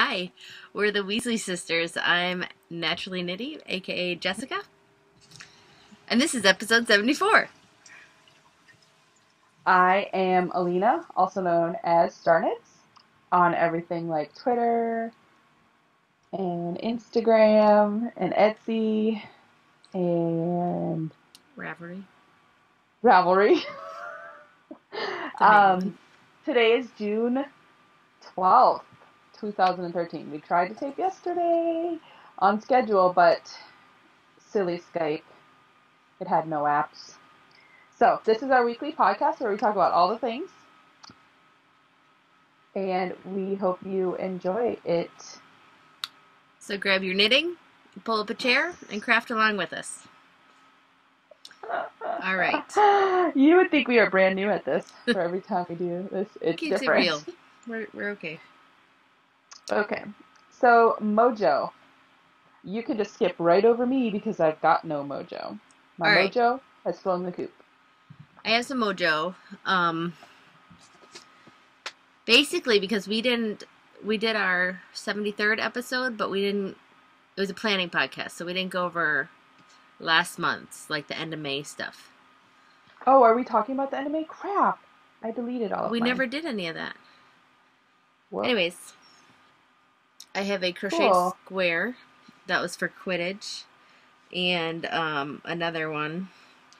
Hi, we're the Weasley sisters. I'm Naturally Nitty, aka Jessica, and this is episode 74. I am Allena, also known as Starnitz, on everything like Twitter and Instagram and Etsy and Ravelry, Ravelry. the main one. Today is June 12th, 2013. We tried to tape yesterday on schedule, but silly Skype, it had no apps. So, this is our weekly podcast where we talk about all the things, and we hope you enjoy it. So grab your knitting, pull up a chair, and craft along with us. All right. You would think we are brand new at this. For every time we do this, it's Keeps it different. real. We're okay. Okay. So, mojo. You can just skip right over me because I've got no mojo. My All right. mojo has flown the coop. I have some mojo. Basically because we did our 73rd episode, but we didn't. It was a planning podcast, so we didn't go over last month's, like the end of May stuff. Oh, are we talking about the anime? Crap! I deleted all of We mine. never did any of that. Whoop. Anyways, I have a crochet Cool. square that was for Quidditch, and another one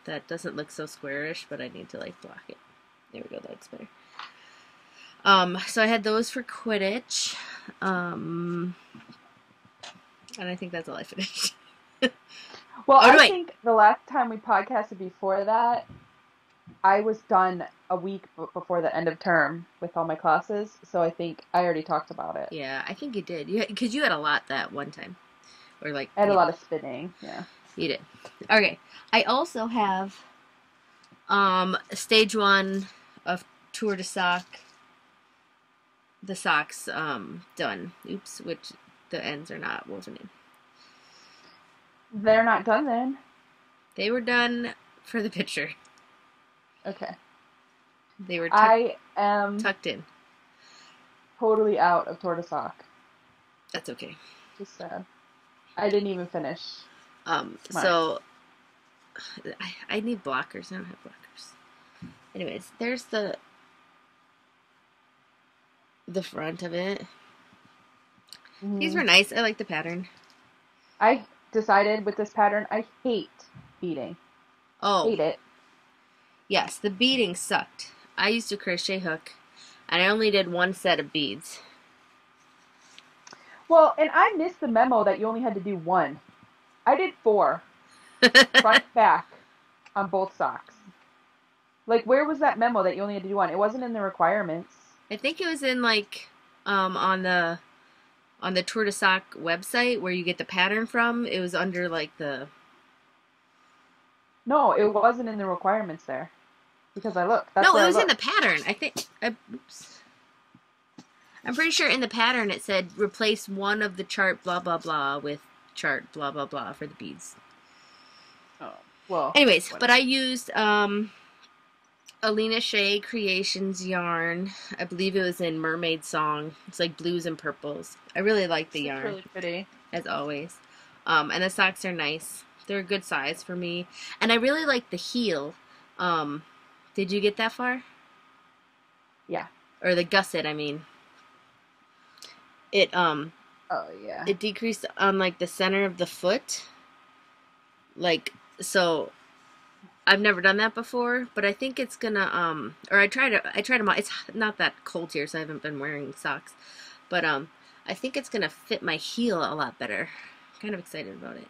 that doesn't look so squarish, but I need to like block it. There we go, that's better. So I had those for Quidditch, and I think that's all I finished. Well, Oh, I wait. think the last time we podcasted before that, I was done a week before the end of term with all my classes, so I think I already talked about it. Yeah, I think you did. Because you had a lot that one time, or like I had a lot of spinning, yeah. You did. Okay. I also have stage 1 of Tour de Sock. The socks done. Oops, which the ends are not woven in. They're not done then. They were done for the picture. Okay. They were I am tucked in. totally out of Tour de Sock. That's okay. Just sad. I didn't even finish. So I need blockers. I don't have blockers. Anyways, there's the front of it. These were nice. I like the pattern. I decided with this pattern, I hate beading. Oh. Hate it. Yes, the beading sucked. I used a crochet hook, and I only did one set of beads. Well, and I missed the memo that you only had to do one. I did 4. Front, back, on both socks. Like, where was that memo that you only had to do one? It wasn't in the requirements. I think it was in like on the Tour de Sock website where you get the pattern from. It was under like the. No, it wasn't in the requirements there. Because I looked. That's No, where it was I in the looked. pattern. I think. Oops. I'm pretty sure in the pattern it said replace one of the chart blah blah blah with chart blah blah blah for the beads. Oh, well. Anyways, whatever. but I used Alina Shea Creations yarn. I believe it was in Mermaid Song. It's like blues and purples. I really like the yarn. It's really pretty. As always. And the socks are nice. They're a good size for me. And I really like the heel. Did you get that far? Yeah. Or the gusset, I mean. It Oh, yeah. it decreased on like the center of the foot. Like, so I've never done that before, but I think it's gonna or I tried them out. It's not that cold here, so I haven't been wearing socks. But I think it's gonna fit my heel a lot better. I'm kind of excited about it.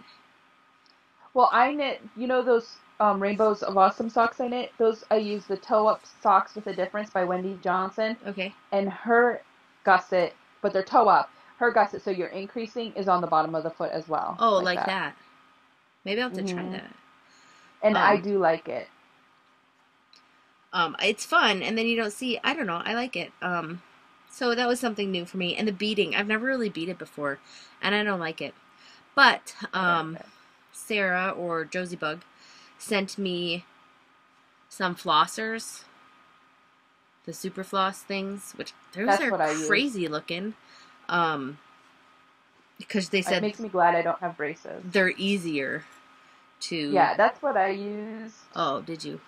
Well, I knit, you know those Rainbows of Awesome socks I knit? Those, I use the Toe Up Socks with a Difference by Wendy Johnson. Okay. And her gusset, but they're toe up. Her gusset, so you're increasing, is on the bottom of the foot as well. Oh, like that. Maybe I'll have to try that. And I do like it. It's fun, and then you don't see, I don't know, I like it. So that was something new for me. And the beading, I've never really beaded before, and I don't like it. But, Sarah, or Josie Bug, sent me some flossers. The super floss things, which those are crazy looking. Because they It said makes me glad I don't have braces. they're easier to. Yeah, that's what I use. Oh, did you?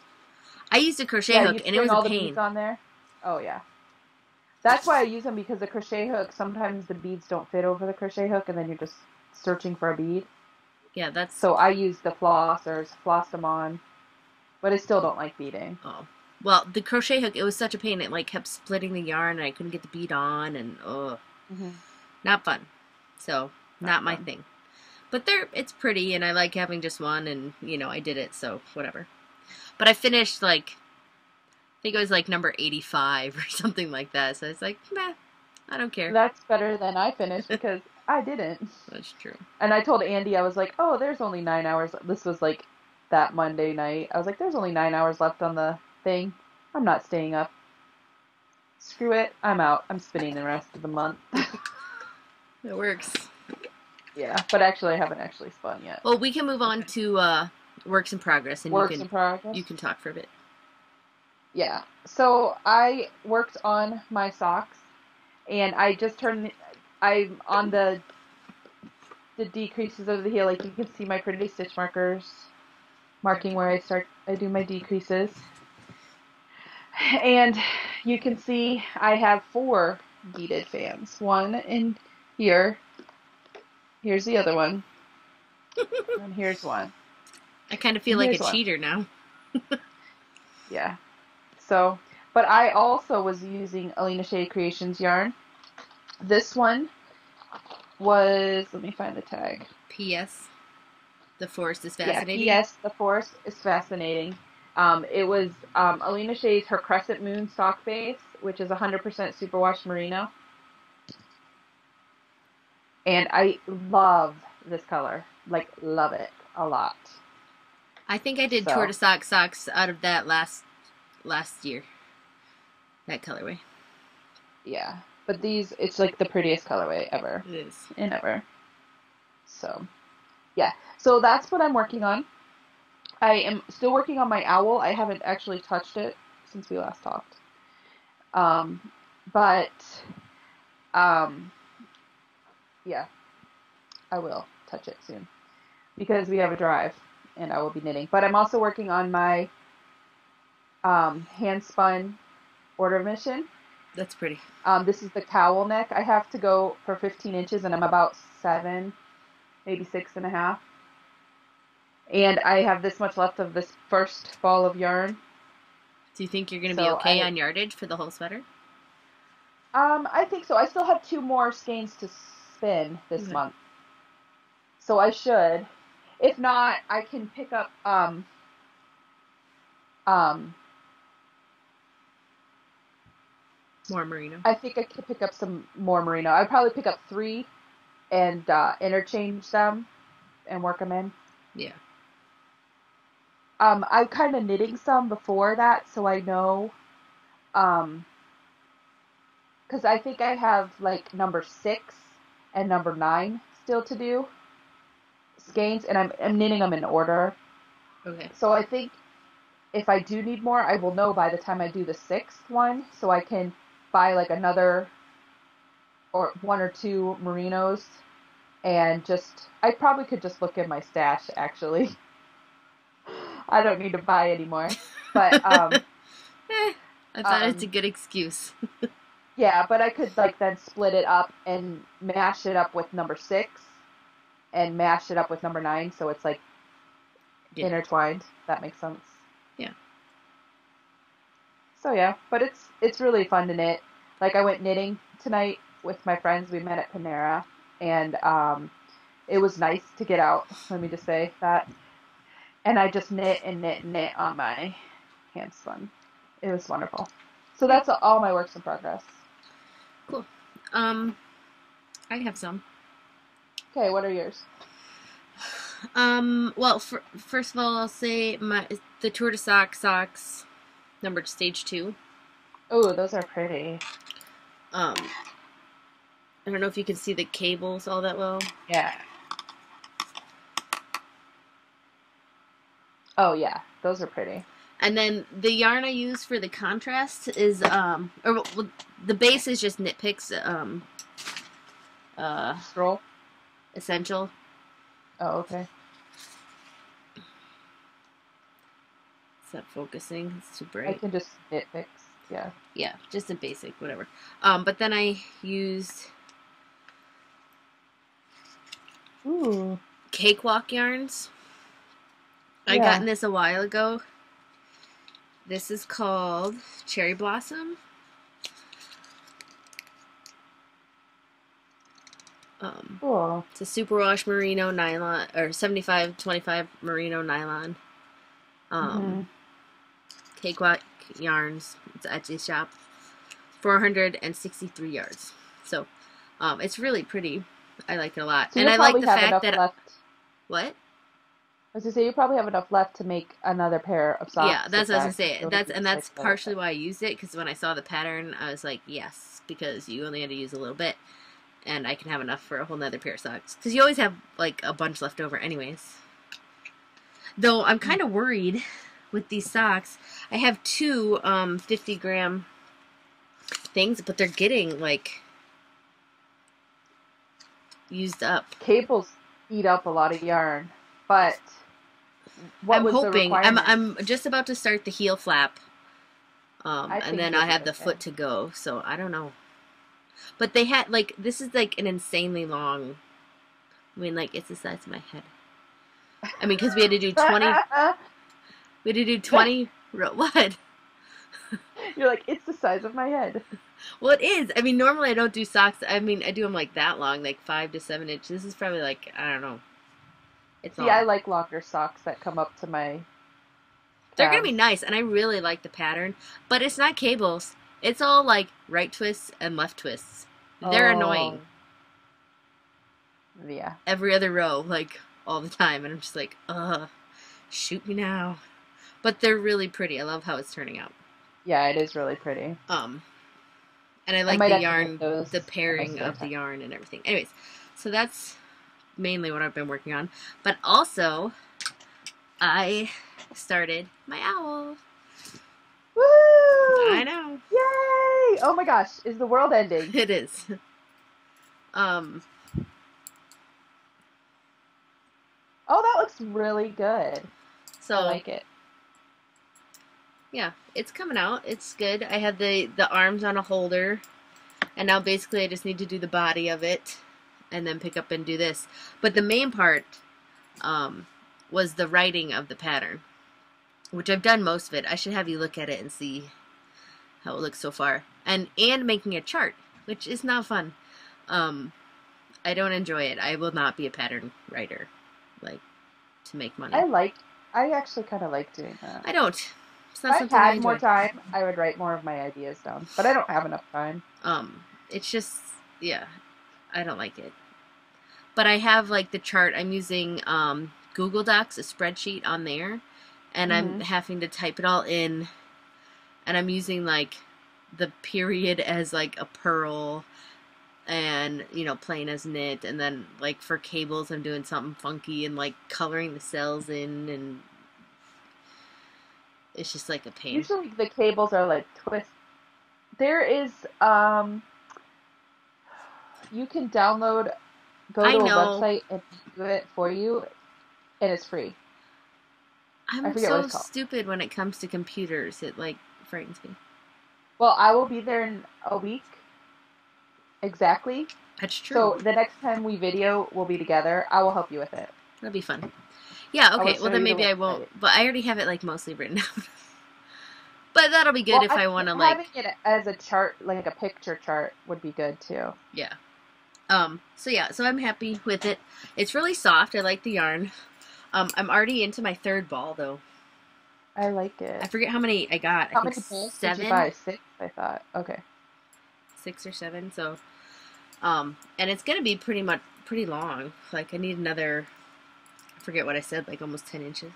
I used a crochet Yeah, hook you and it string was a all the beads pain. on there. Oh yeah. That's why I use them, because the crochet hook, sometimes the beads don't fit over the crochet hook and then you're just searching for a bead. Yeah, that's. So I use the flossers, floss them on, but I still don't like beading. Oh. Well, the crochet hook, it was such a pain. It like kept splitting the yarn and I couldn't get the bead on and Hmm. not fun. So, Not not my fun. thing. But it's pretty and I like having just one and I did it, so whatever. But I finished like I think it was like number 85 or something like that. So it's like, meh, I don't care. That's better than I finished because I didn't. That's true. And I told Andy, I was like, oh, there's only 9 hours. This was like that Monday night. I was like, there's only 9 hours left on the thing. I'm not staying up. Screw it. I'm out. I'm spinning the rest of the month. It works. Yeah, but actually, I haven't actually spun yet. Well, we can move on to works in progress, and Works in progress. you can talk for a bit. Yeah. So I worked on my socks, and I just I'm on the decreases of the heel. Like you can see my pretty stitch markers marking where I do my decreases. And you can see I have 4 beaded fans. One in here. Here's the other one. And here's one. I kind of feel And like a here's one. cheater now. Yeah. So, but I also was using Allena Shade Creations yarn. This one was, let me find the tag. P.S. The forest is Yeah, fascinating. P.S. The forest is fascinating. It was Allena Shade's her Crescent Moon sock base, which is 100% superwash merino. And I love this color. Like, love it a lot. I think I did So, tortoise socks out of that last year. That colorway. yeah. But these, it's like the prettiest colorway ever. It is. And ever. So, yeah. So that's what I'm working on. I am still working on my owl. I haven't actually touched it since we last talked. Um, but, um, yeah, I will touch it soon because we have a drive and I will be knitting. But I'm also working on my hand spun order mission. That's pretty. This is the cowl neck. I have to go for 15 inches and I'm about 7, maybe 6.5. And I have this much left of this first ball of yarn. Do you think you're going to be So okay on yardage for the whole sweater? I think so. I still have 2 more skeins to spin this month. So I should. If not, I can pick up more merino. I think I could pick up some more merino. I'd probably pick up 3 and interchange them and work them in. Yeah. I'm kind of knitting some before that, so I know. Because I think I have like number 6 and number 9 still to do skeins, and I'm knitting them in order. Okay. So I think if I do need more, I will know by the time I do the 6th one, so I can buy like another or 1 or 2 merinos, and I probably could just look in my stash actually. I don't need to buy anymore, but I thought it's a good excuse. yeah, but I could like then split it up and mash it up with number 6 and mash it up with number 9, so it's like intertwined. That makes sense. Yeah. So yeah, but it's really fun to knit. Like I went knitting tonight with my friends. We met at Panera, and it was nice to get out. Let me just say that. And I just knit and knit and knit on my hand spun. It was wonderful. So that's all my works in progress. Cool. I have some. Okay, what are yours? Well, first of all, I'll say the Tour de Socks, numbered stage 2. Oh, those are pretty. I don't know if you can see the cables all that well. Yeah. Oh yeah, those are pretty. And then the yarn I use for the contrast is the base is just Knit Picks Scroll. Essential. Oh, okay. Is that focusing? It's too I bright. can just nitpicks. Yeah. Yeah, just a basic, whatever. But then I used Ooh. cakewalk yarns. I Yeah. gotten this a while ago. This is called Cherry Blossom. Cool. It's a superwash merino nylon, or 75-25 merino nylon. Mm-hmm. Cakewalk yarns. It's an Etsy shop. 463 yards. So, it's really pretty. I like it a lot, So and you'll I like probably the have fact enough that left. what? I was gonna say you probably have enough left to make another pair of Yeah, socks that's with what I was gonna that. say. You'll That's use like that's the. partially why I used it, because when I saw the pattern, I was like, yes, because you only had to use a little bit, and I can have enough for a whole nother pair of socks. Because you always have like a bunch left over, anyways. Though I'm kind of worried with these socks. I have two 50-gram things, but they're getting like used up. Cables eat up a lot of yarn, but what I'm was the hoping. requirement? I'm just about to start the heel flap, I and think then you'll I be have the okay. foot to go. So I don't know. But they had like this is like an insanely long. I mean, like it's the size of my head. I mean, because we had to do 20. We had to do 20. What? You're like, it's the size of my head. Well, it is. I mean, normally I don't do socks. I mean, I do them like that long, like 5 to 7 inch. This is probably like I don't know. It's See, I long. like longer socks that come up to my They're gonna be calves. nice, and I really like the pattern. But it's not cables. It's all like right twists and left twists. They're annoying. Oh, yeah. Every other row, like all the time, and I'm just like, shoot me now. But they're really pretty. I love how it's turning out. Yeah, it is really pretty. Um, and I I like might the have to make yarn, those the in my pairing spare of the time. yarn and everything. Anyways, so that's mainly what I've been working on. But also, I started my owl. I Woo! know. Yay! Oh my gosh, is the world ending? It is. Um, Oh, that looks really good. I so like it. yeah, it's coming out. It's good. I have the arms on a holder, and now basically I just need to do the body of it, and then pick up and do this. But the main part, um, was the writing of the pattern, which I've done most of it. I should have you look at it and see how it looks so far, and making a chart, which is not fun. Um, I don't enjoy it. I will not be a pattern writer, like to make money. I like, I actually kind of like doing that. I don't. It's If not I something I had more enjoy. time, I would write more of my ideas down, but I don't have enough time. It's just yeah, I don't like it. But I have like the chart. I'm using Google Docs, a spreadsheet on there, and I'm Hmm. having to type it all in, and I'm using like the period as like a purl, and plain as knit, and then like for cables I'm doing something funky and like coloring the cells in, and it's just like a pain. Usually the cables are like twist. There is, you can download, go I to a know. website and do it for you, and it's free. I I'm forget what so it's called. stupid when it comes to computers. It like frightens me. Well, I will be there in a week exactly. That's true. So the next time we video, we'll be together. I will help you with it. That'd be fun. Yeah, I will okay. Well, show then you the maybe I won't. website. But I already have it like mostly written out. But that'll be good Well, if I want to having like, it as a chart, like a picture chart, would be good too. yeah. So yeah, so I'm happy with it. It's really soft. I like the yarn. I'm already into my third ball though. I like I it. forget how many I got. I How think many balls did you buy? 6, I thought. Okay. 6 or 7. So, and it's gonna be pretty long. Like I need another. I forget what I said. Like almost 10 inches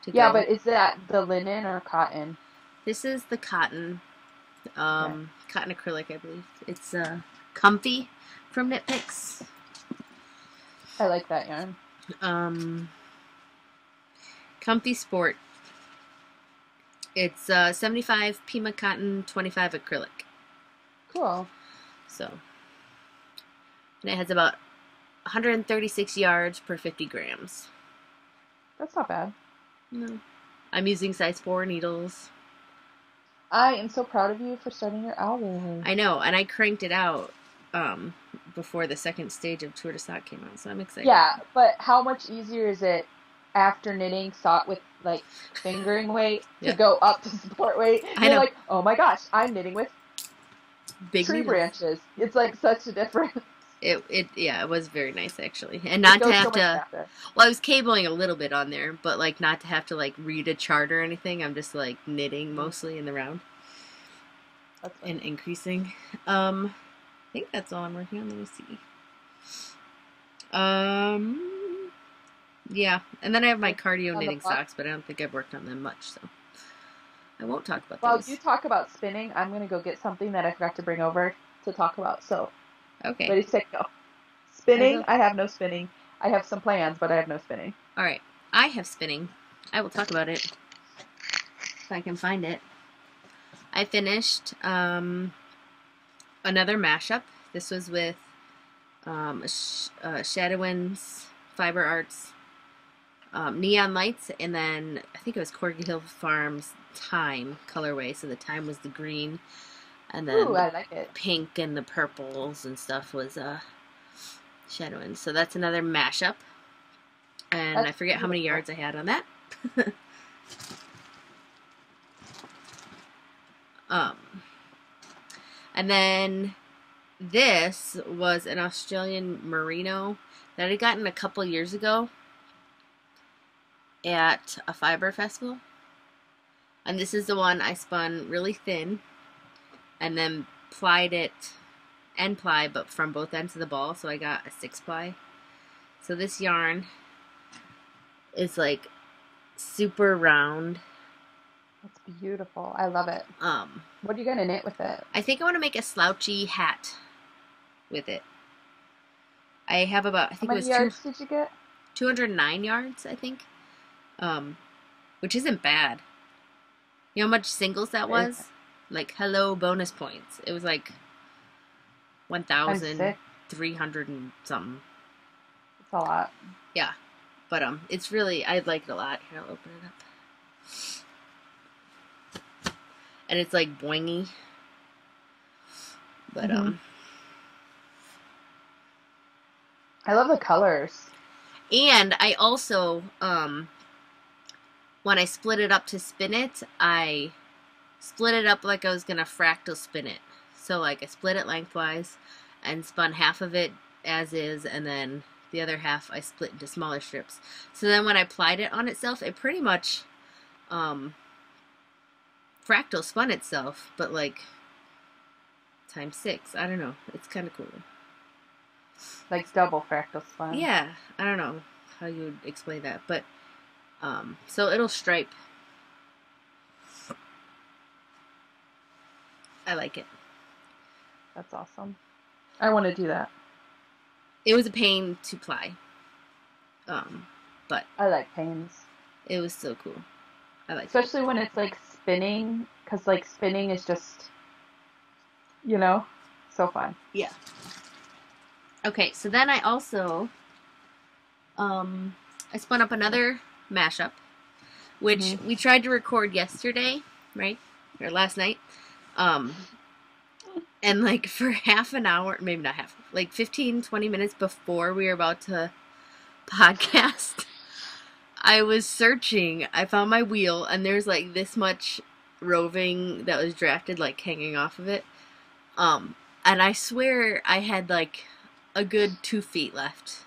to Yeah, go. but is that the linen or cotton? This is the cotton, Okay. cotton acrylic, I believe. It's comfy from Knit Picks. I like that yarn. Um, Comfy Sport. It's 75 Pima cotton, 25 acrylic. Cool. So And it has about 136 yards per 50 grams. That's not bad. No. I'm using size 4 needles. I am so proud of you for starting your hours. I know, and I cranked it out um, before the second stage of Tour de Sock came out, so I'm excited. Yeah, but how much easier is it after knitting sock with like fingering weight to Yeah, go up to support weight? I You're know. like, oh my gosh, I'm knitting with Big tree needles. branches. It's like such a difference. Yeah, it was very nice actually, and It not to goes so have much to. faster. Well, I was cabling a little bit on there, but like not to have to like read a chart or anything. I'm just like knitting Mhm. mostly in the round That's and funny. increasing. I think that's all I'm working on. Let me see. Um, yeah, and then I have my cardio On the knitting plus. socks, but I don't think I've worked on them much, so I won't talk about While you those. talk about spinning, I'm gonna go get something that I forgot to bring over to talk about. So, Okay, ready, set, go. I Spinning? will. I have no spinning. I have some plans, but I have no spinning. All right, I have spinning. I will talk about it if I can find it. I finished another mashup. This was with Shadowin's Fiber Arts Neon Lights, and then I think it was Corgi Hill Farms Time colorway. So the time was the green, and then Ooh, the I like it. pink and the purples and stuff was Shadowin. So that's another mashup, and I That's forget how many beautiful. yards I had on that. um, and then this was an Australian merino that I had gotten a couple years ago at a fiber festival. And this is the one I spun really thin and then plied it end ply, but from both ends of the ball, so I got a 6-ply. So this yarn is like super round. That's beautiful. I love it. What are you gonna knit with it? I think I want to make a slouchy hat with it. I have about, I How think it many was yards did you get? 209 yards, I think, which isn't bad. You know how much singles that It isn't. was? Like, hello, bonus points. It was like Times 6. 1,300 and something. It's a lot. Yeah, but it's really, I like it a lot. Here, I'll open it up. And it's like boingy. But I love the colors. and I also when I split it up to spin it, I split it up like I was gonna fractal spin it. So like I split it lengthwise and spun half of it as is, and then the other half I split into smaller strips. So then when I plied it on itself, it pretty much fractal spun itself, but like times 6. I don't know. It's kind of cool. Like double fractal spun. Yeah, I don't know how you would explain that, but so it'll stripe. I like it. That's awesome. I want to do that. It was a pain to ply, but I like pains. it was so cool. I like it. Especially when it's like spinning, because like spinning is just, you know, so fun. Yeah. Okay, so then I also I spun up another mashup, which we tried to record yesterday, right? Or last night. And like for half an hour, maybe not half, like 15, 20 minutes before we were about to podcast, I was searching. I found my wheel, and there's like this much roving that was drafted, like hanging off of it. And I swear I had like a good 2 feet left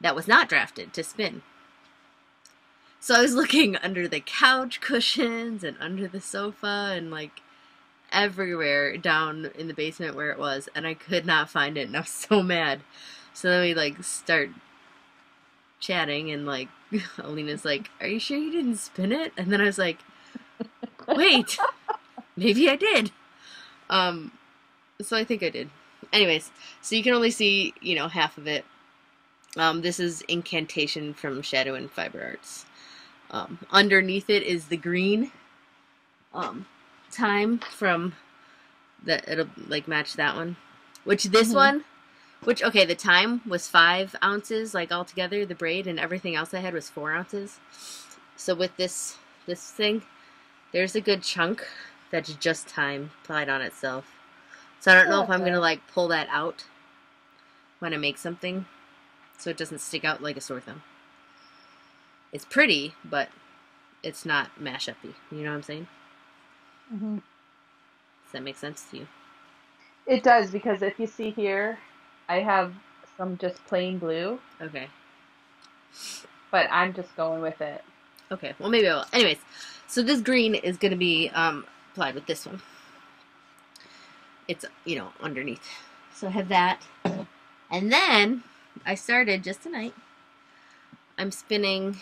that was not drafted to spin. So I was looking under the couch cushions and under the sofa and like everywhere down in the basement where it was, and I could not find it, and I was so mad. So then we like start chatting, and like Alena's like, "Are you sure you didn't spin it?" And then I was like, "Wait, maybe I did." So I think I did. Anyways, so you can only see, you know, half of it. This is Incantation from Shadow and Fiber Arts. Underneath it is the green time from that, it'll like match that one. Which this one Which, okay, the time was 5 ounces, like altogether, the braid, and everything else I had was 4 ounces. So with this thing, there's a good chunk that's just time applied on itself. So I don't know if I'm gonna like pull that out when I make something, so it doesn't stick out like a sore thumb. It's pretty, but it's not mash-up-y. You know what I'm saying? Mm-hmm. Does that make sense to you? It does, because if you see here, I have some just plain blue, Okay. but I'm just going with it. Okay. Well, maybe I will. Anyways, so this green is gonna be applied with this one. It's underneath. So I have that, and then I started just tonight. I'm spinning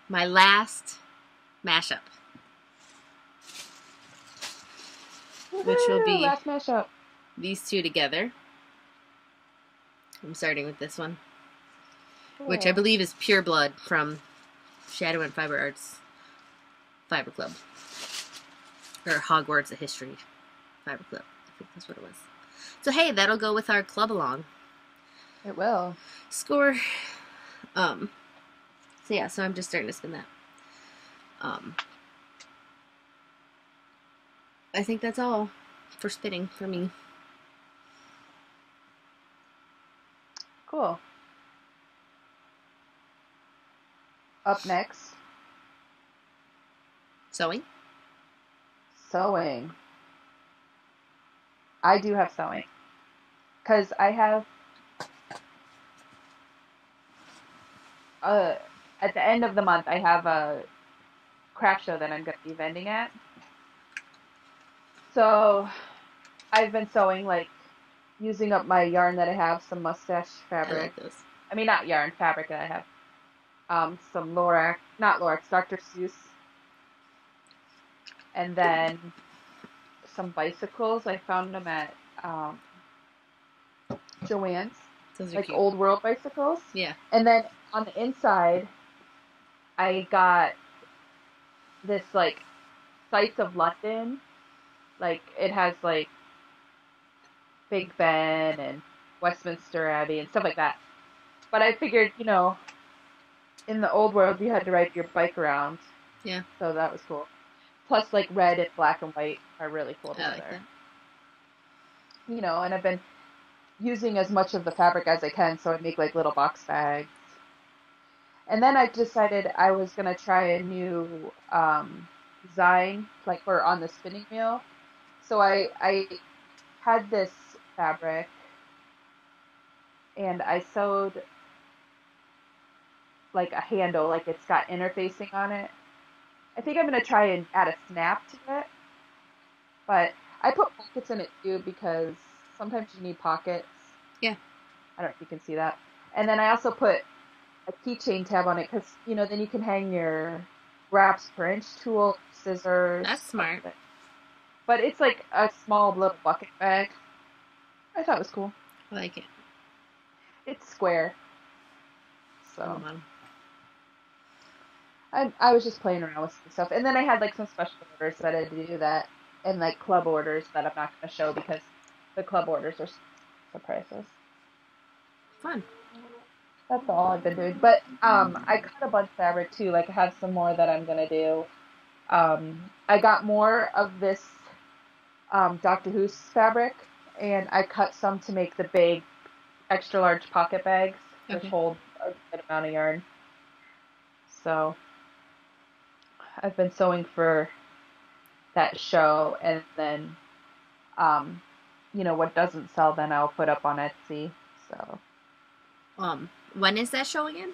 my last mashup, which will Woohoo! be Last mashup. these two together. I'm starting with this one, which I Cool. believe is Pure Blood from Shadow and Fiber Arts Fiber Club, or Hogwarts: A History Fiber Club. I think that's what it was. So hey, that'll go with our club along It will. score. Um, so yeah, so I'm just starting to spin that. I think that's all for spinning for me. Cool. Up next, Sewing. sewing. I do have sewing because I have uh at the end of the month I have a craft show that I'm going to be vending at. So I've been sewing, like using up my yarn that I have, some mustache I like fabric. those. I mean, not yarn, fabric that I have. Some Lorax, not Lorax, Dr. Seuss, and then some bicycles. I found them at Joann's, Those are like cute. old world bicycles. Yeah. And then on the inside, I got this like sights of London. Like it has like Big Ben and Westminster Abbey and stuff like that. But I figured, in the old world you had to ride your bike around, Yeah. so that was cool. Plus, like red and black and white are really cool I like together. that. And I've been using as much of the fabric as I can, so I make like little box bags. And then I decided I was gonna try a new design, like for on the spinning wheel. So I had this fabric and I sewed like a handle, like it's got interfacing on it. I think I'm gonna try and add a snap to it, but I put pockets in it too because sometimes you need pockets. Yeah. I don't know if you can see that. And then I also put a keychain tab on it because then you can hang your wraps per inch tool, scissors, That's stuff smart. like that. But it's like a small little bucket bag. I thought it was cool. I like it. It's square, On the so bottom. I was just playing around with some stuff. And then I had like some special orders that I had to do that, and like club orders that I'm not going to show because the club orders are surprises. Fun. That's all I've been doing. But I cut a bunch of fabric too. Like I have some more that I'm gonna do. I got more of this Dr. Who's fabric, and I cut some to make the big extra large pocket bags, which Okay. hold a good amount of yarn. So I've been sewing for that show, and then um, what doesn't sell, then I'll put up on Etsy. So When is that show again?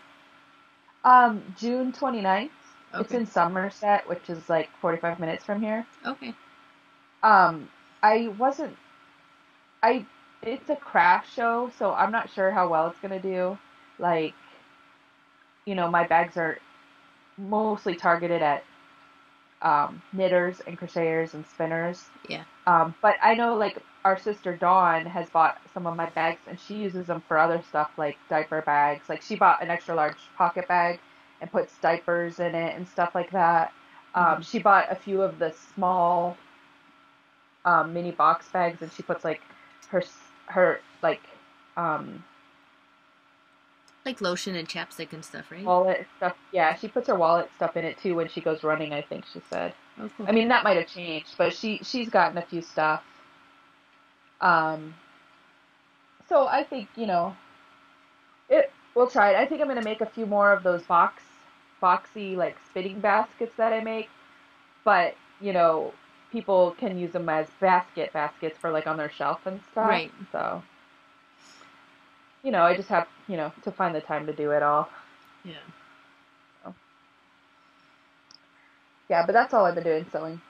June 29th. It's Okay. in Somerset, which is like 45 minutes from here. Okay. Um, I wasn't I It's a craft show, so I'm not sure how well it's gonna do. Like, my bags are mostly targeted at knitters and crocheters and spinners. Yeah. But I know like our sister Dawn has bought some of my bags and she uses them for other stuff like diaper bags. Like she bought an extra large pocket bag and puts diapers in it and stuff like that. Mm-hmm. She bought a few of the small mini box bags and she puts like her like um Like lotion and chapstick and stuff, right? wallet stuff. Yeah, she puts her wallet stuff in it too when she goes running, I think she said. Oh, cool. I mean, that might have changed, but she's gotten a few stuff. Um, so I think, we'll try it. I think I'm gonna make a few more of those boxy like spinning baskets that I make, but people can use them as baskets for like on their shelf and stuff. Right. So, I just have, to find the time to do it all. Yeah. So, yeah, but that's all I've been doing, sewing.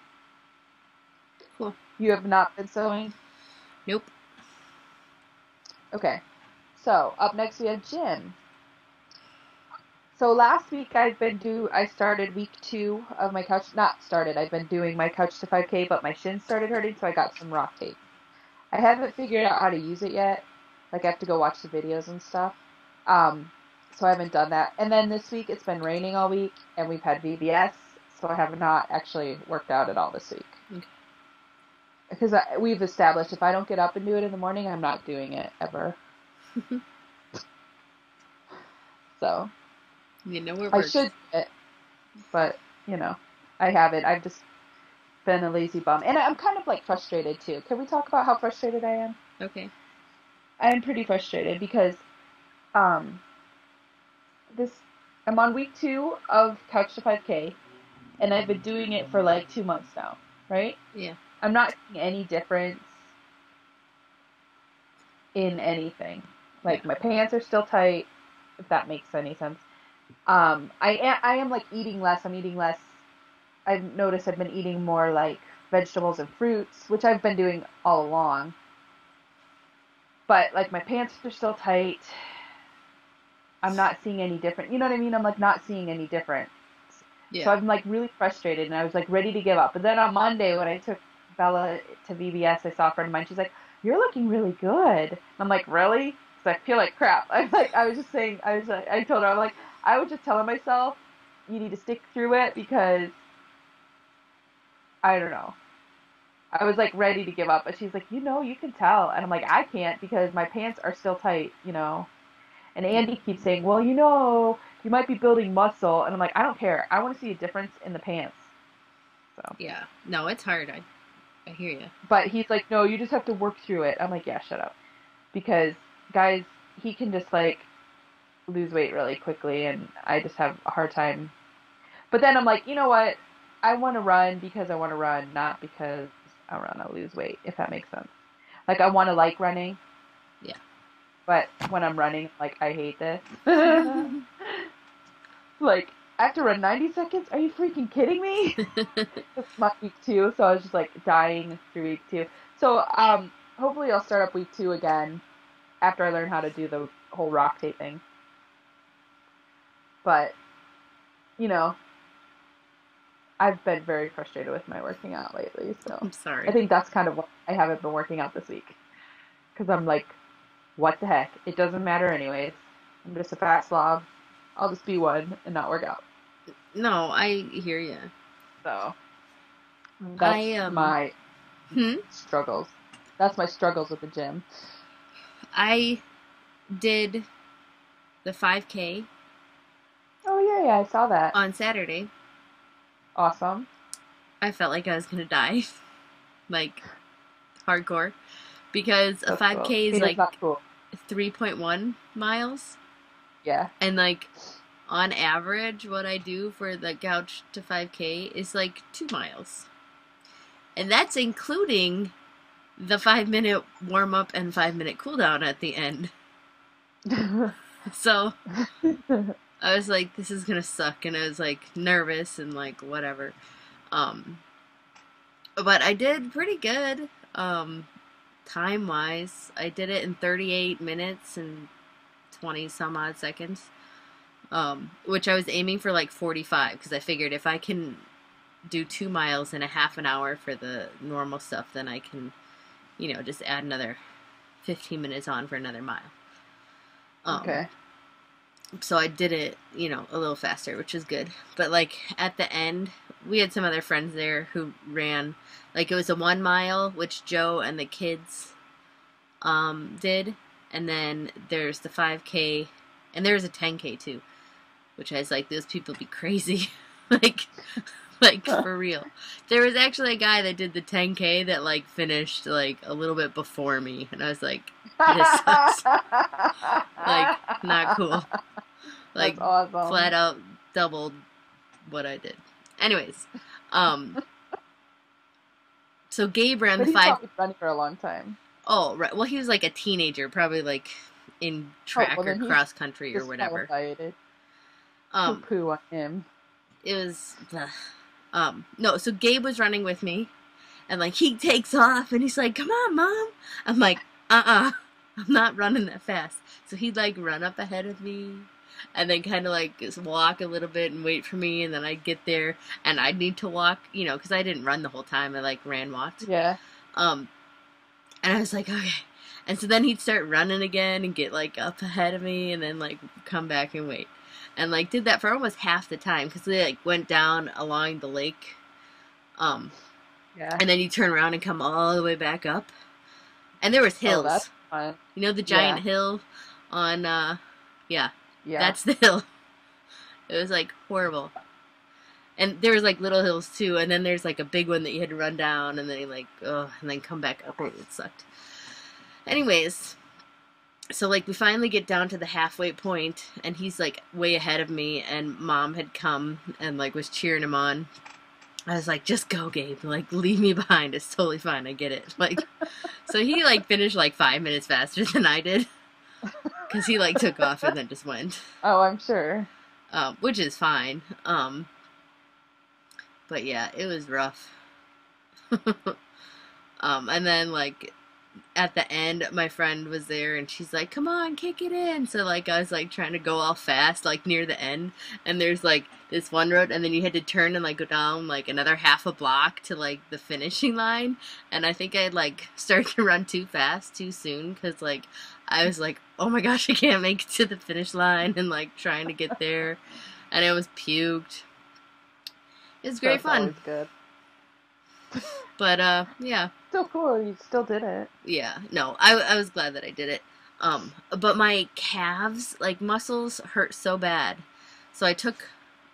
Cool. You have not been sewing? Nope. Okay. So, up next we have gym. So last week I started week 2 of my couch, not started, I've been doing my couch to 5K, but my shins started hurting, so I got some rock tape. I haven't figured out how to use it yet. Like I have to go watch the videos and stuff. Um, so I haven't done that. And then this week it's been raining all week and we've had VBS, so I have not actually worked out at all this week. Okay. Because we've established if I don't get up and do it in the morning, I'm not doing it ever. So You know it I works. should do it, but I haven't. I've just been a lazy bum. And I'm kind of like frustrated too. Can we talk about how frustrated I am? Okay. I am pretty frustrated because um this I'm on week 2 of Couch to 5K and I've been doing it for like 2 months now, right? Yeah. I'm not seeing any difference in anything. Yeah. Like my pants are still tight, if that makes any sense. I am like eating less. I'm eating less. I've noticed I've been eating more like vegetables and fruits, which I've been doing all along. But like my pants are still tight. I'm not seeing any different. You know what I mean? I'm like not seeing any difference. So Yeah. I'm like really frustrated and I was like ready to give up. But then on Monday when I took Bella to VBS, I saw a friend of mine. She's like, "You're looking really good." I'm like, "Really?" Because I feel like crap. I was just saying, I told her, I'm like, I was just telling myself, you need to stick through it because I don't know. I was like ready to give up, but she's like, you can tell. And I'm like, I can't because my pants are still tight. And Yeah. Andy keeps saying, well, you might be building muscle. And I'm like, I don't care. I want to see a difference in the pants. So, Yeah. No, it's hard. I hear you. but he's like, no, you just have to work through it. I'm like, yeah, shut up. Because, guys, he can just like lose weight really quickly. And I just have a hard time. But then I'm like, you know what? I want to run because I want to run, not because I want to lose weight, if that makes sense. Like, I want to like running. Yeah. But when I'm running, like, I hate this. Like, I have to run 90 seconds? Are you freaking kidding me? This is my week 2, so I was just like dying through week 2. So, hopefully I'll start up week 2 again after I learn how to do the whole rock tape thing. But, you know, I've been very frustrated with my working out lately, so I'm I sorry. think that's kind of why I haven't been working out this week. Because I'm like, what the heck? It doesn't matter anyways. I'm just a fat slob. I'll just be one and not work out. No, I hear you. So that's I my hmm? struggles. That's my struggles with the gym. I did the 5K Oh yeah, yeah, I saw that. on Saturday. Awesome. I felt like I was gonna die, like hardcore, because a That's cool. 5K I is mean, it's like not cool. 3.1 miles, Yeah. and like on average, what I do for the couch to 5K is like 2 miles, and that's including the 5 minute warm up and 5 minute cool down at the end. So I was like, this is gonna suck, and I was like nervous and like whatever. Um, but I did pretty good. Time wise, I did it in 38 minutes and 20 some odd seconds. Which I was aiming for like 45 because I figured if I can do 2 miles in a half an hour for the normal stuff, then I can, just add another 15 minutes on for another mile. Um, Okay. so I did it, a little faster, which is good. But like at the end, we had some other friends there who ran, like it was a 1 mile, which Joe and the kids did, and then there's the 5K And there was a 10K too, which I was like, those people be crazy. like, like for real. There was actually a guy that did the 10K that like finished like a little bit before me, and I was like, this sucks. Like, not cool. Like, That's awesome. flat out doubled what I did. Anyways, so Gabe ran But the he's 5. probably running for a long time. Oh, right. Well, he was like a teenager, probably like in track well, or then cross country or whatever. Disqualified. Um, Poo-poo on him. it was no. So Gabe was running with me, and like he takes off, and he's like, "Come on, Mom." I'm like, I'm not running that fast. So he'd like run up ahead of me, and then kind of like just walk a little bit and wait for me, and then I'd get there, and I'd need to walk, you know, because I didn't run the whole time. I like walked. Yeah. And I was like, okay. And so then he'd start running again and get like up ahead of me, and then like come back and wait. And like did that for almost half the time because they like went down along the lake. Yeah. And then you turn around and come all the way back up. And there was hills. Oh, that's fun. You know the giant hill on yeah. That's the hill. It was like horrible. And there was like little hills too, and then there's like a big one that you had to run down and then like and then come back up. It sucked. Anyways, so like we finally get down to the halfway point, and he's like way ahead of me, and Mom had come and like was cheering him on. I was like, just go, Gabe, like leave me behind, it's totally fine, I get it. Like, so he like finished like 5 minutes faster than I did because he like took off and then just went. Oh, I'm sure. Which is fine. But yeah, it was rough. And then like at the end, my friend was there, and she's like, "Come on, kick it in." So like I was like trying to go all fast, like near the end, and there's like this one road, and then you had to turn and like go down like another half a block to like the finishing line. And I think I like started to run too fast too soon because like I was like, "Oh my gosh, I can't make it to the finish line," and like trying to get there, and it was puked. It was great fun. Always good. But yeah. Still cool. You still did it. Yeah. No, I was glad that I did it. But my calves, like muscles, hurt so bad. So I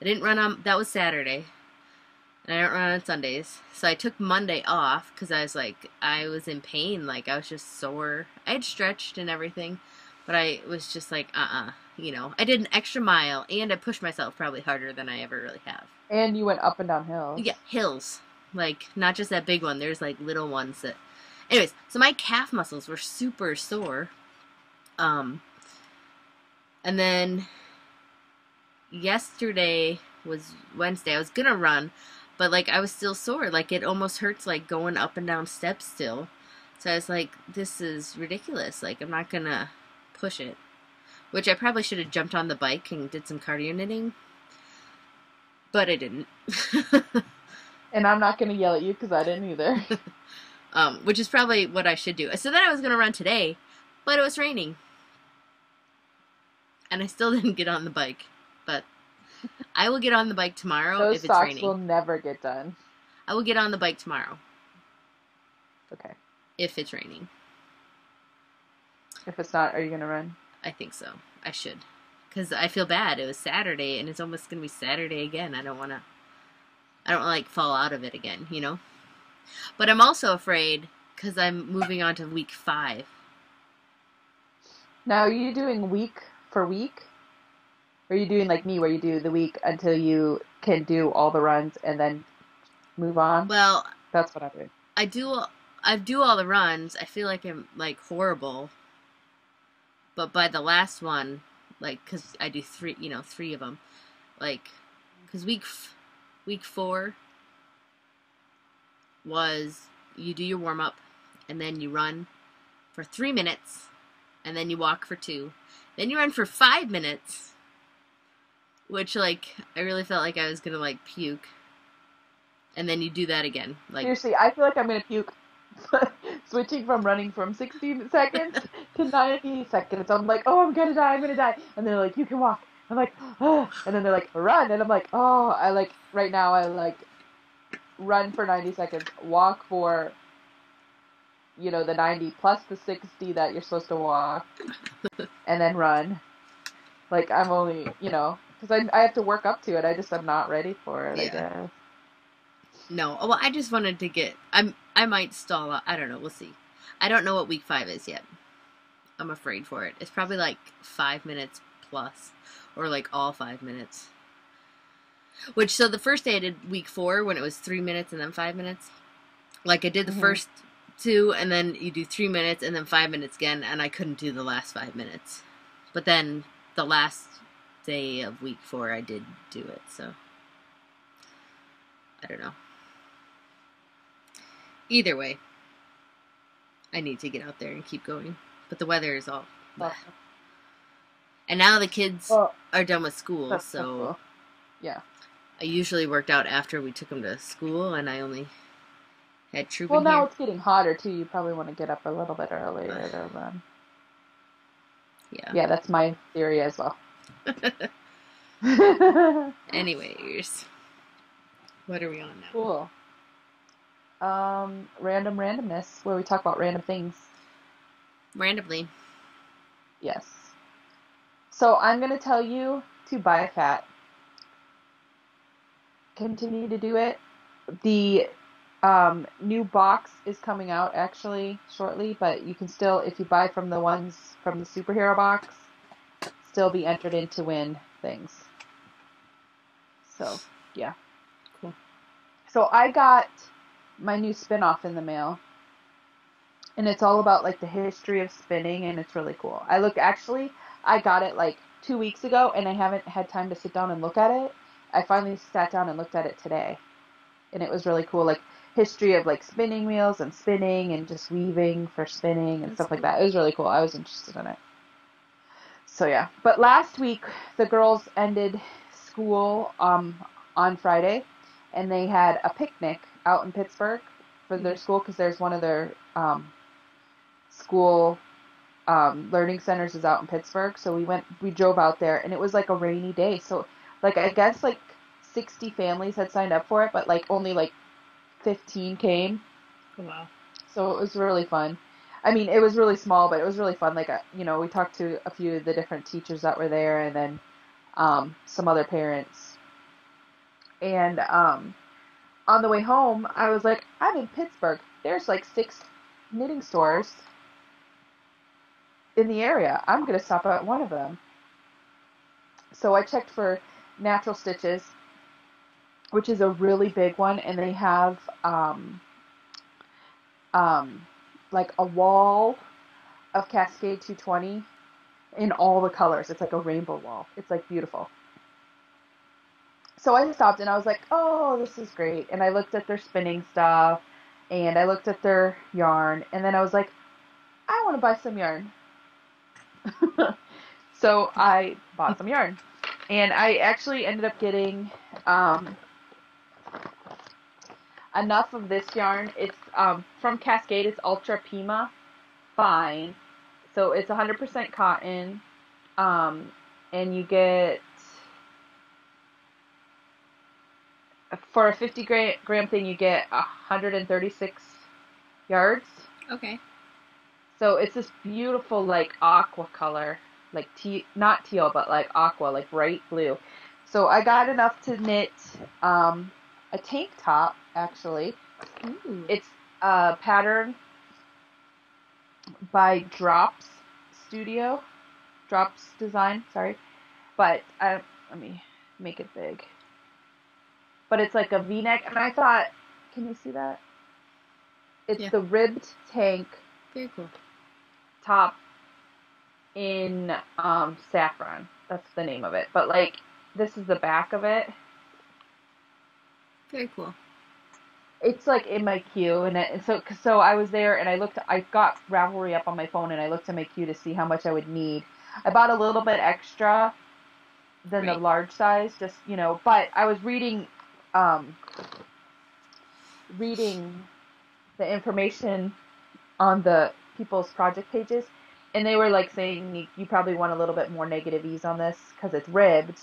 didn't run on, that was Saturday. And I don't run on Sundays. So I took Monday off because I was in pain. Like I was just sore. I had stretched and everything, but I was just like, you know, I did an extra mile and I pushed myself probably harder than I ever really have. And you went up and down hills. Yeah, hills. Like, not just that big one. There's, like, little ones that... Anyways, so my calf muscles were super sore. And then yesterday was Wednesday. I was gonna run, but, like, I was still sore. Like, it almost hurts, like, going up and down steps still. So I was like, this is ridiculous. Like, I'm not gonna push it. Which I probably should have jumped on the bike and did some cardio knitting. But I didn't. And I'm not going to yell at you because I didn't either. Which is probably what I should do. So then I was going to run today, but it was raining. And I still didn't get on the bike. But I will get on the bike tomorrow if it's raining. Those socks will never get done. I will get on the bike tomorrow. Okay. If it's raining. If it's not, are you going to run? I think so. I should. Because I feel bad. It was Saturday, and it's almost going to be Saturday again. I don't want to, like, fall out of it again, you know? But I'm also afraid, because I'm moving on to week 5. Now, are you doing week for week? Or are you doing like me, where you do the week until you can do all the runs and then move on? Well, that's what I'm doing. I do all the runs. I feel like I'm, like, horrible. But by the last one, like, because I do 3 of them. Like, because week 4 was you do your warm-up, and then you run for 3 minutes, and then you walk for 2. Then you run for 5 minutes, which, like, I really felt like I was going to, like, puke. And then you do that again. Like, seriously, I feel like I'm going to puke. Switching from running from 60 seconds to 90 seconds. I'm like, oh, I'm going to die. And they're like, you can walk. I'm like, oh. And then they're like, run. And I'm like, oh, right now, I run for 90 seconds, walk for, the 90 plus the 60 that you're supposed to walk, and then run. Like I'm only, because I have to work up to it. I'm not ready for it, I Yeah. guess. No. Well, I just wanted to get. I might stall out. I don't know. We'll see. I don't know what week 5 is yet. I'm afraid for it. It's probably like 5 minutes plus, or like all 5 minutes. Which, so the first day I did week 4 when it was 3 minutes and then 5 minutes. Like I did the Hmm. first two, and then you do 3 minutes and then 5 minutes again, and I couldn't do the last 5 minutes. But then the last day of week 4, I did do it. So I don't know. Either way, I need to get out there and keep going. But the weather is all. Bleh. Oh, And now the kids well, are done with school, that's so so cool. Yeah. I usually worked out after we took them to school, and I only had troop Well, in now here. it's getting hotter too. You probably want to get up a little bit Ugh, earlier then. yeah. Yeah, that's my theory as well. Anyways, what are we on now? Cool. Random randomness, where we talk about random things. Randomly. Yes. So I'm gonna tell you to buy a cat. Continue to do it. The new box is coming out actually shortly, but you can still, if you buy from the ones from the superhero box, still be entered in to win things. So, yeah. Cool. So I got my new spin-off in the mail, and it's all about like the history of spinning, and it's really cool. I got it like 2 weeks ago, and I haven't had time to sit down and look at it. I finally sat down and looked at it today, and it was really cool. Like history of like spinning wheels and spinning and just weaving for spinning and That's stuff like cool. that. It was really cool. I was interested in it. So yeah. But last week the girls ended school on Friday, and they had a picnic out in Pittsburgh for their Mhm. school because there's one of their school learning centers is out in Pittsburgh. So we drove out there, and it was like a rainy day. So like I guess like 60 families had signed up for it, but like only like 15 came. Oh, wow. So it was really fun. I mean, it was really small, but it was really fun. Like, we talked to a few of the different teachers that were there, and then some other parents. And on the way home, I was like, I'm in Pittsburgh. There's like 6 knitting stores in the area. I'm going to stop at one of them. So I checked for Natural Stitches, which is a really big one, and they have um, like a wall of Cascade 220 in all the colors. It's like a rainbow wall. It's like beautiful. So I stopped and I was like, oh, this is great. And I looked at their spinning stuff and I looked at their yarn. And then I was like, I want to buy some yarn. So I bought some yarn. And I actually ended up getting um, enough of this yarn. It's from Cascade. It's Ultra Pima Fine. So it's 100% cotton. Um, and you get for a 50 gram thing, you get 136 yards. Okay. So it's this beautiful like aqua color, like not teal, but like aqua, like bright blue. So I got enough to knit a tank top. Actually, Ooh. it's a pattern by Drops Design. Sorry, but let me make it big. But it's like a V-neck, and I thought, can you see that? It's Yeah. the ribbed tank Very cool. top in saffron. That's the name of it. But like this is the back of it. Very cool. It's like in my queue, and so I was there and I got Ravelry up on my phone and I looked at my queue to see how much I would need. I bought a little bit extra than the Right. large size, just but I was um reading the information on the people's project pages, and they were like saying you probably want a little bit more negative ease on this because it's ribbed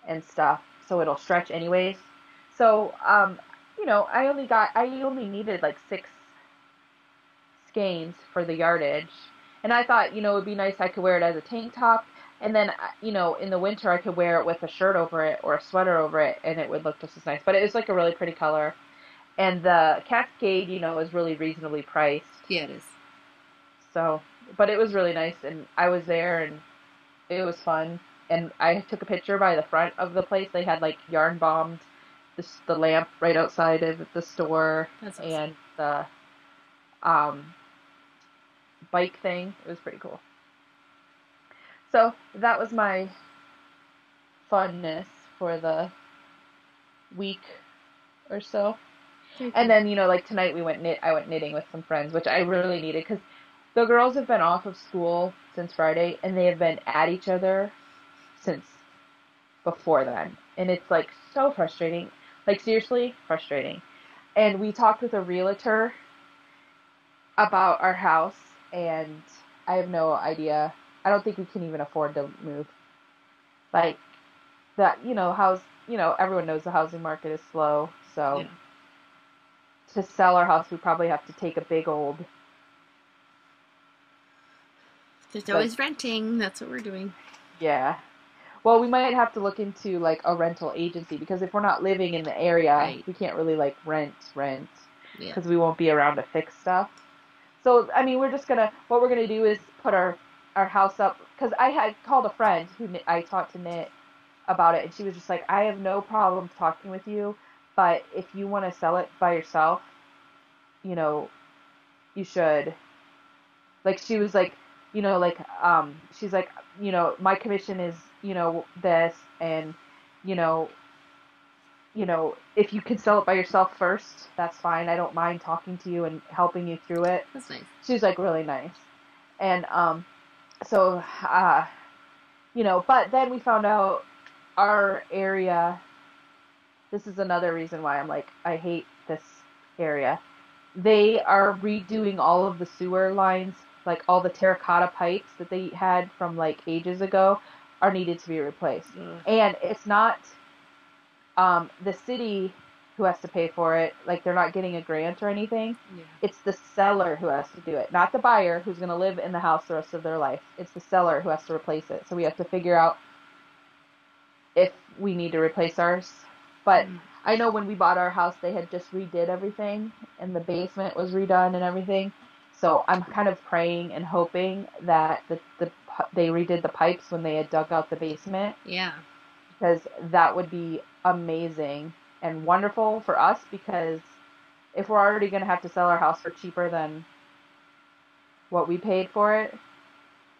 and stuff, so it'll stretch anyways. So, I only needed like 6 skeins for the yardage, and I thought, it'd be nice I could wear it as a tank top. And then, in the winter, I could wear it with a shirt over it or a sweater over it, and it would look just as nice. But it was like a really pretty color. And the Cascade, is really reasonably priced. Yeah, it is. So, but it was really nice, and I was there, and it was fun. And I took a picture by the front of the place. They had like yarn bombed the lamp right outside of the store, That's awesome. and the um, bike thing. It was pretty cool. So that was my funness for the week or so. Very And cool. then, like tonight I went knitting with some friends, which I really needed because the girls have been off of school since Friday and they have been at each other since before then. And it's like so frustrating. Like seriously frustrating. And we talked with a realtor about our house and I have no idea. I don't think we can even afford to move. Like that, everyone knows the housing market is slow. So Yeah. to sell our house, we probably have to take a big old, There's like, always renting. That's what we're doing. yeah. Well, we might have to look into like a rental agency because if we're not living in the area, Right. we can't really like rent Yeah. because we won't be around to fix stuff. So, I mean, what we're gonna do is put our house up because I had called a friend I taught to knit about it, and she was just like, I have no problem talking with you, but if you want to sell it by yourself, you know, you should. Like she was like, she's like, my commission is, this, and you know, if you can sell it by yourself first, that's fine. I don't mind talking to you and helping you through it. That's nice. She's like really nice. And so but then we found out our area, this is another reason why I'm like I hate this area. They are redoing all of the sewer lines, like all the terracotta pipes that they had from like ages ago are needed to be replaced. Ugh. And it's not the city who has to pay for it, like they're not getting a grant or anything. Yeah. It's the seller who has to do it, not the buyer who's going to live in the house the rest of their life. It's the seller who has to replace it. So we have to figure out if we need to replace ours. But Mm. I know when we bought our house, they had just redid everything and the basement was redone and everything. So I'm kind of praying and hoping that they redid the pipes when they had dug out the basement Yeah. because that would be amazing and wonderful for us because if we're already going to have to sell our house for cheaper than what we paid for it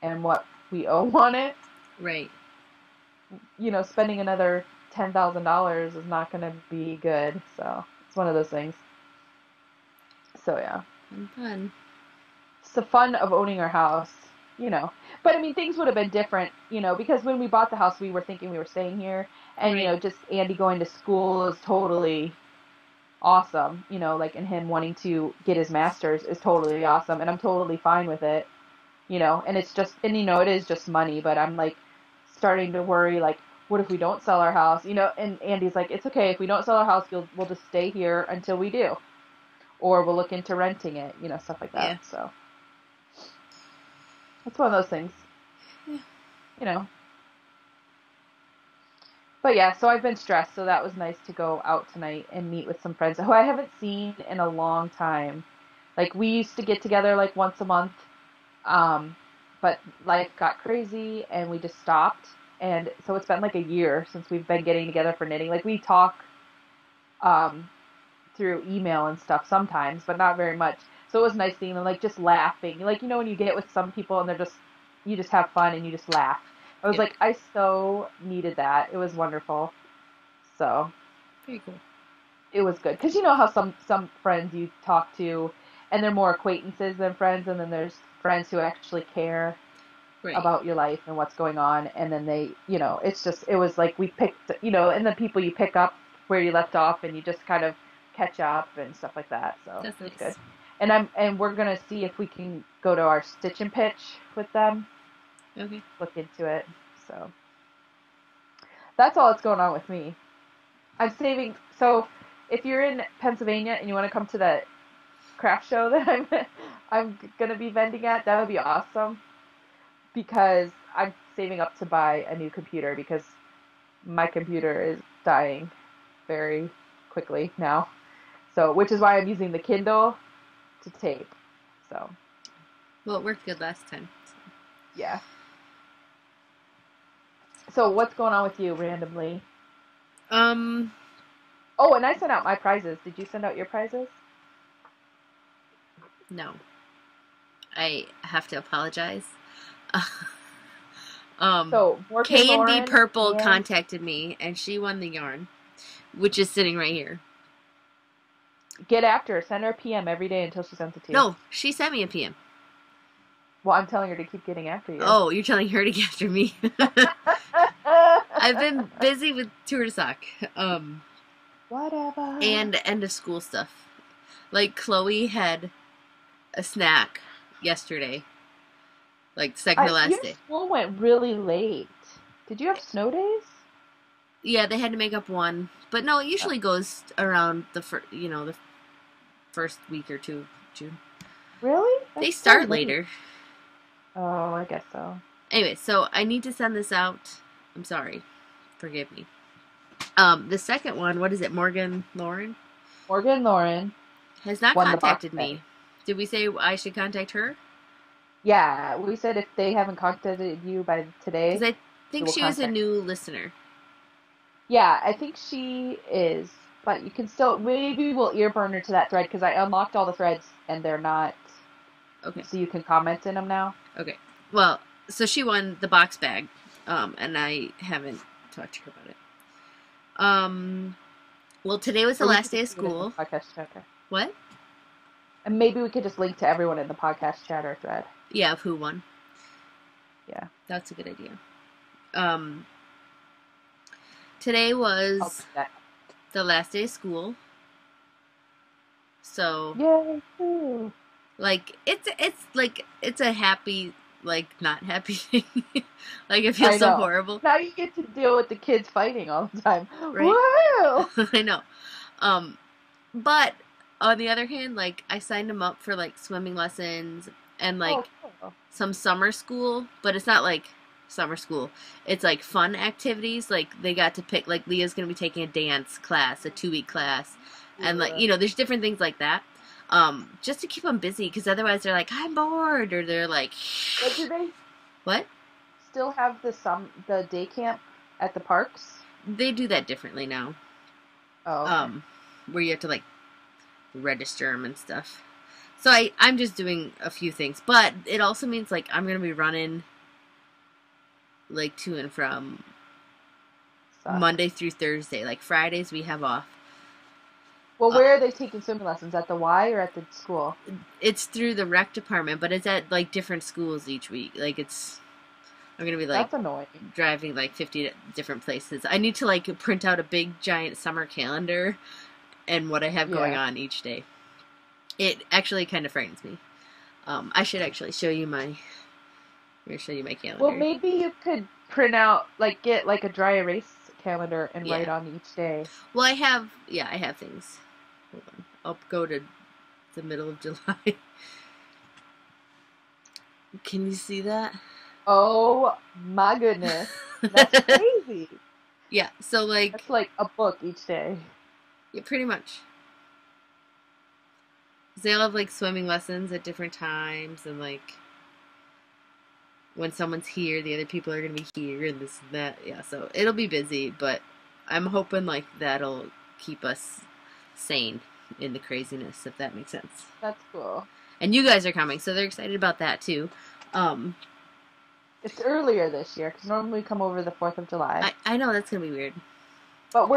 and what we owe on it, Right. spending another $10,000 is not going to be good. So it's one of those things. So yeah, Fun, fun. it's the fun of owning our house. But I mean, things would have been different, because when we bought the house, we were thinking we were staying here, and Right. just Andy going to school is totally awesome. Like, and him wanting to get his master's is totally awesome, and I'm totally fine with it. And it's just, and it is just money, but I'm like starting to worry, like, what if we don't sell our house? And Andy's like, it's okay if we don't sell our house, we'll just stay here until we do, or we'll look into renting it, stuff like that. Yeah. So it's one of those things, Yeah. you know. But yeah, so I've been stressed, so that was nice to go out tonight and meet with some friends who I haven't seen in a long time. Like we used to get together like once a month, um, but life got crazy and we just stopped. And so it's been like a year since we've been getting together for knitting. Like we talk um, through email and stuff sometimes, but not very much. So it was nice seeing them like just laughing. Like when you get with some people and you just have fun and you just laugh. I was Yep. like, I so needed that. It was wonderful. So Very cool. it was good because you know how some friends you talk to and they're more acquaintances than friends, and then there's friends who actually care Right. about your life and what's going on, and then it was like we picked, and the people you pick up where you left off and you just kind of catch up and stuff like that. So That's it was good. nice. And we're gonna see if we can go to our stitch and pitch with them, Okay. look into it. So that's all that's going on with me. I'm saving. So if you're in Pennsylvania and you want to come to the craft show that I'm gonna be vending at, that would be awesome because I'm saving up to buy a new computer because my computer is dying very quickly now. So, which is why I'm using the Kindle to tape. So, Well, it worked good last time. So. yeah. So, what's going on with you randomly? Um, Oh, and I sent out my prizes. Did you send out your prizes? no. I have to apologize. So, Morgan Candy Lauren Purple and contacted me, and she won the yarn, which is sitting right here. get after her. Send her a PM every day until she sends it to you. No, she sent me a PM. Well, I'm telling her to keep getting after you. Oh, you're telling her to get after me. I've been busy with tour de sock, Whatever. and end of school stuff. Like Chloe had a snack yesterday, like second to last Your day. school went really late. Did you have snow days? Yeah, they had to make up one, but no, it usually goes around the the first week or two of June. Really? They That's so start late. later. Oh, I guess so. Anyway, so I need to send this out. I'm sorry. Forgive me. The second one, what is it? Morgan Lauren Morgan Lauren has not won the box contacted bag. me. Did we say I should contact her? Yeah, we said if they haven't contacted you by Because today, I they think will she was a contact new you. listener. Yeah, I think she is, but you can still maybe we'll ear burn her to that thread because I unlocked all the threads and they're not, Okay. so you can comment in them now. Okay. Well, so she won the box bag, and I haven't talked to her about it. Well, today was the Or we last could day just of leave it in the school. podcast chatter. What? And maybe we could just link to everyone in the podcast chatter thread. Yeah, of who won. Yeah. That's a good idea. Today I'll do was that. the last day of school. So, Yay! Woo. like, it's a happy, like, not happy thing. Like, it feels I so know. horrible, Now you get to deal with the kids fighting all the time. right? Woohoo! I know. Um, but on the other hand, like, I signed them up for, like, swimming lessons and, Oh, like, cool. some summer school, but it's not like summer school. It's like fun activities. Like they got to pick, like Leah's gonna be taking a dance class, a 2 week class, and like there's different things like that. Just to keep them busy, because otherwise they're like I'm bored, or they're like, But do they what? still have the day camp at the parks? They do that differently now. Oh, okay. Where you have to like register them and stuff. So I'm just doing a few things, but it also means like I'm gonna be running like to and from Sucks. Monday through Thursday. Like Fridays we have off. Well, where are they taking swimming lessons? At the Y or at the school? It's through the rec department, but it's at like different schools each week. Like I'm gonna be like That's annoying. driving like 50 different places. I need to like print out a big giant summer calendar and what I have going on each day. It actually kind of frightens me. I should actually show you my. I'm gonna show you my calendar. Well, maybe you could print out, like, get like a dry erase calendar and write on each day. Well, I have things. Hold on. I'll go to the middle of July. Can you see that? Oh my goodness. That's crazy. Yeah, so like That's like a book each day. yeah, pretty much. They'll have like swimming lessons at different times, and like when someone's here, the other people are gonna be here, and this and that. Yeah, so it'll be busy, but I'm hoping like that'll keep us sane in the craziness, if that makes sense. That's cool. And you guys are coming, so they're excited about that too. It's earlier this year because normally we come over the 4th of July. I know that's gonna be weird. But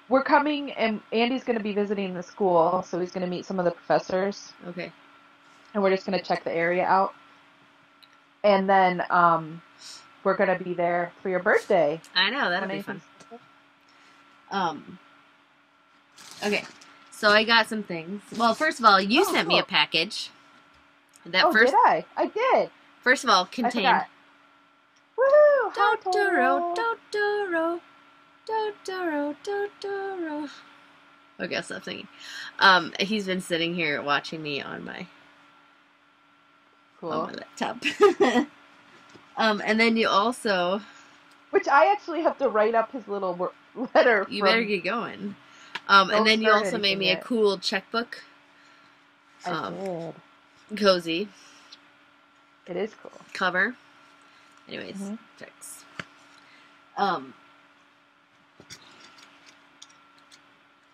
we're coming, and Andy's going to be visiting the school, so he's going to meet some of the professors. Okay. And we're just going to check the area out. And then we're going to be there for your birthday. I know, that'll be fun. Okay. So I got some things. Well, first of all, you sent me a package. That did I? I did. First of all, contained Woohoo! Totoro, Totoro, Totoro, Totoro. Okay, I'll stop singing. He's been sitting here watching me on my laptop. And then you also, Which I actually have to write up his little letter you better from. get going. And Don't then you start also made anything me a yet. cool checkbook. I Um, did. Cozy It is cool. cover. Anyways, Hmm. checks. Um,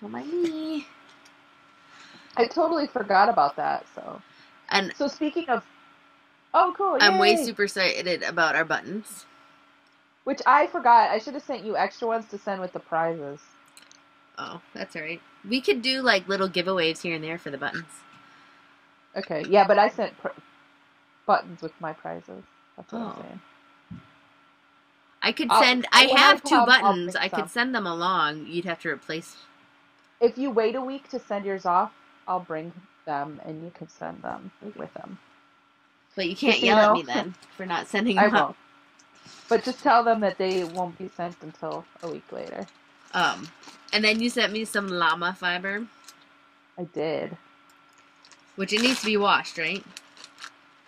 on my knee. I totally forgot about that. And So speaking of, oh, cool, I'm way yay! super excited about our buttons. Which I forgot. I should have sent you extra ones to send with the prizes. Oh, that's alright. We could do like little giveaways here and there for the buttons. Okay, yeah, but I sent buttons with my prizes. That's what I'm Oh. saying. I could send, I When I have two come, I'll buttons. bring I could some. send them along. You'd have to replace. If you wait a week to send yours off, I'll bring them and you can send them with them. But you can't Just so you yell at know, me then for not sending I them up. won't. But just tell them that they won't be sent until a week later. Um, and then you sent me some llama fiber, I did. which it needs to be washed, right?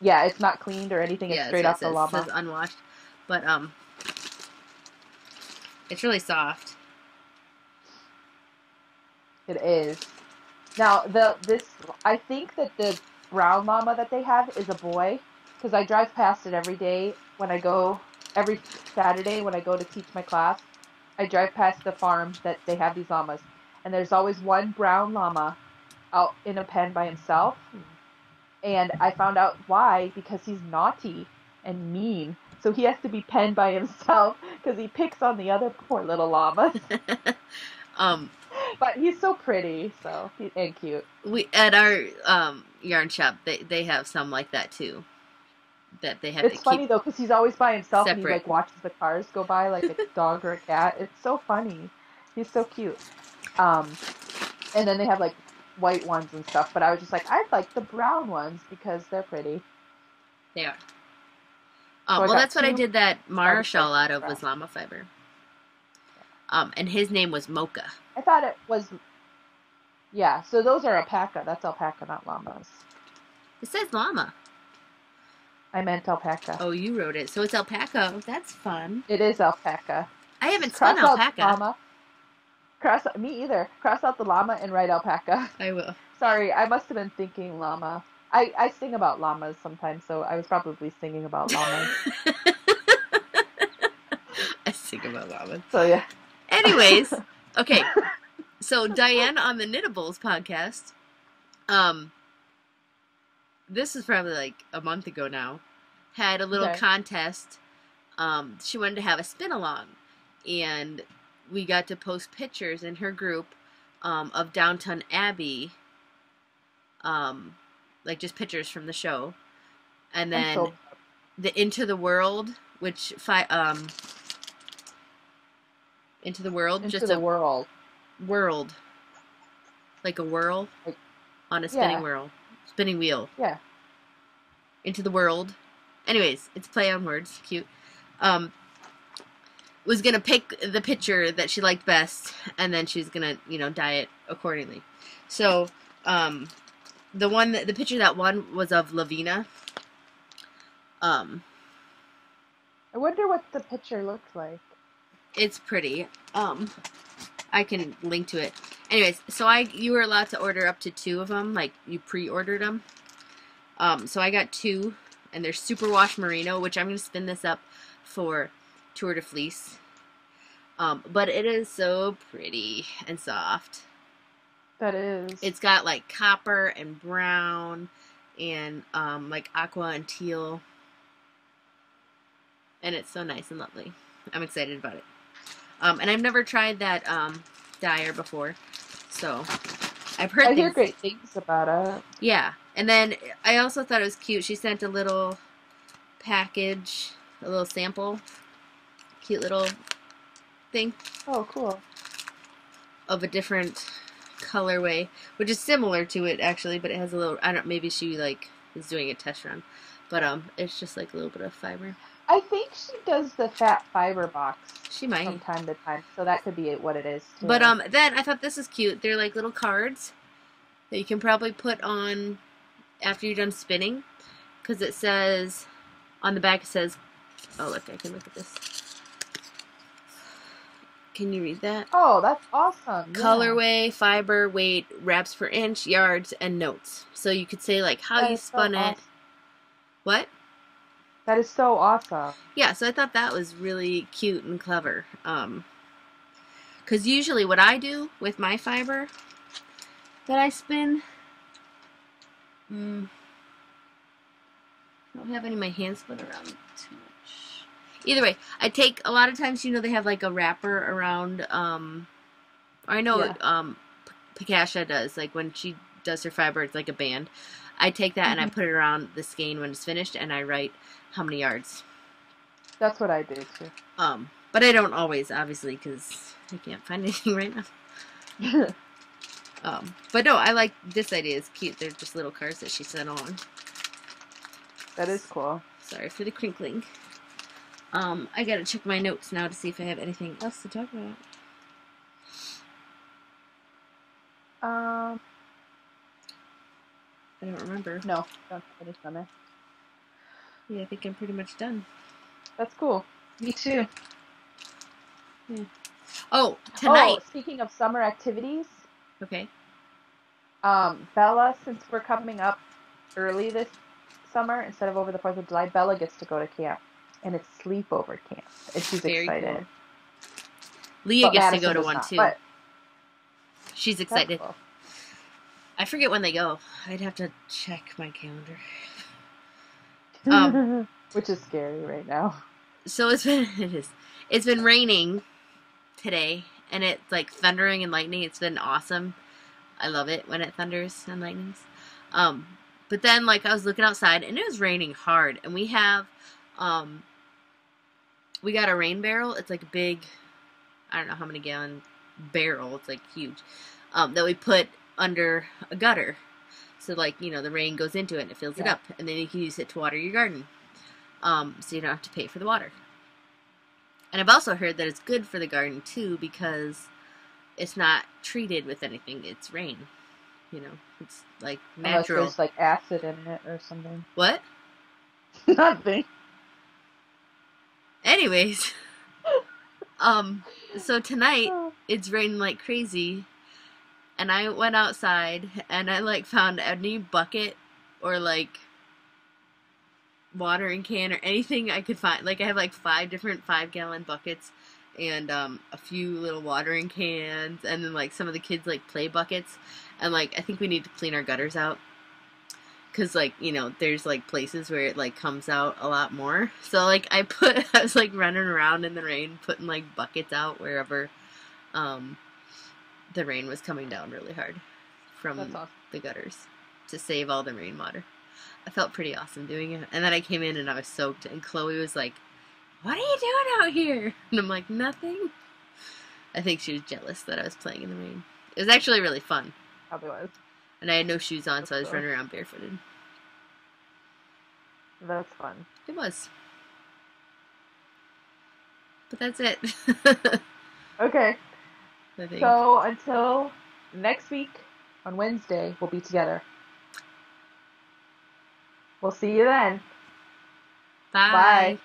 Yeah, it's not cleaned or anything. It's Yeah, that's straight what it off the says. It says llama. unwashed. But it's really soft. It is. Now, I think that the brown llama that they have is a boy because I drive past it every day when I go, every Saturday when I go to teach my class. I drive past the farm that they have these llamas, and there's always one brown llama out in a pen by himself. And I found out why, because he's naughty and mean. So he has to be penned by himself because he picks on the other poor little llamas. um, But he's so pretty, and cute. we at our yarn shop, they have some like that too. That they have to It's keep funny though, because he's always by himself and he separate. like watches the cars go by like a dog or a cat. It's so funny. He's so cute. Um, and then they have like white ones and stuff, but I was just like, I like the brown ones because they're pretty. They are. So I Well, got that's what I two. did that Mara Decided to shawl get out the of brown. was llama fiber. And his name was Mocha. I thought it was, yeah. So those are alpaca. That's alpaca, not llamas. It says llama. I meant alpaca. Oh, you wrote it. So it's alpaca. Oh, that's fun. It is alpaca. I haven't spun Cross out alpaca. llama. Me either. Cross out the llama and write alpaca. I will. Sorry, I must have been thinking llama. I sing about llamas sometimes, so I was probably singing about llamas. I think about llamas. So yeah. Anyways, okay. So Diane on the Knittables podcast, this is probably like a month ago now, had a little Okay. contest. She wanted to have a spin along, and we got to post pictures in her group of Downton Abbey, like just pictures from the show, and I'm then so the Into the World, which Into the World, into just the a world. world, like a whirl Like, on a yeah, spinning wheel. yeah. Into the World. Anyways, it's play on words, cute. Was gonna pick the picture that she liked best, and then she's gonna, dye it accordingly. So, the picture that won was of Lavina. I wonder what the picture looks like. It's pretty. I can link to it. Anyways, so you were allowed to order up to 2 of them, like you pre-ordered them. So I got 2, and they're superwash merino, which I'm gonna spin this up for Tour de Fleece. But it is so pretty and soft. That is. It's got like copper and brown and like aqua and teal. And it's so nice and lovely. I'm excited about it. And I've never tried that dyer before. So I've heard I hear things. great things about it. Yeah. And then I also thought it was cute. She sent a little package, a little sample. Cute little thing. Oh, cool. Of a different colorway, which is similar to it actually, but it has a little, I don't, maybe she like is doing a test run, but it's just like a little bit of fiber. I think she does the fat fiber box. She might. From time to time, so that could be what it is too. But then I thought this is cute. They're like little cards that you can probably put on after you're done spinning, because it says on the back, it says Oh, look, I can look at this. Can you read that? Oh, that's awesome. Yeah. Colorway, fiber, weight, wraps per inch, yards, and notes. So you could say like how That you is so spun it. awesome. What? That is so awesome. Yeah, so I thought that was really cute and clever. Because usually what I do with my fiber that I spin, I don't have any of my hands split around too much. Either way, I take, a lot of times, they have like a wrapper around, or I know Yeah. Pakasha does, like when she does her fiber, it's like a band. I take that and I put it around the skein when it's finished, and I write how many yards. That's what I do too. But I don't always, obviously, because I can't find anything right now. But no, I like this idea. It's cute. They're just little cards that she sent on. That is cool. Sorry for the crinkling. I gotta check my notes now to see if I have anything else to talk about. I don't remember. No, don't finish on there. Yeah, I think I'm pretty much done. That's cool. Me too. Yeah. Oh, tonight. Oh, speaking of summer activities, Okay. Bella, since we're coming up early this summer, instead of over the 4th of July, Bella gets to go to camp. And it's sleepover camp. And she's Very excited. cool. Leah But gets to Madison go to does one not, too. but She's that's excited. cool. I forget when they go. I'd have to check my calendar. Which is scary right now. So it's been raining today, and it's like thundering and lightning. It's been awesome. I love it when it thunders and lightnings. But then like I was looking outside and it was raining hard, and we got a rain barrel. It's like a big, I don't know how many gallon barrel. It's like huge. That we put under a gutter. So like, the rain goes into it and it fills it up, and then you can use it to water your garden. So you don't have to pay for the water. And I've also heard that it's good for the garden too, because it's not treated with anything. It's rain. It's like natural. Unless there's like acid in it or something. What? Nothing. Anyways, so tonight it's raining like crazy, and I went outside and I like found any bucket or like watering can or anything I could find. Like I have like 5 different 5-gallon buckets and a few little watering cans, and then like some of the kids like play buckets, and like I think we need to clean our gutters out, because like there's like places where it like comes out a lot more. So like I was like running around in the rain putting like buckets out wherever the rain was coming down really hard from the gutters to save all the rainwater. I felt pretty awesome doing it. And then I came in and I was soaked, and Chloe was like, "What are you doing out here?" And I'm like, "Nothing." I think she was jealous that I was playing in the rain. It was actually really fun. Probably was. And I had no shoes on, so I was running around barefooted. That's fun. It was. But that's it. Okay. So until next week on Wednesday, we'll be together. We'll see you then. Bye. Bye.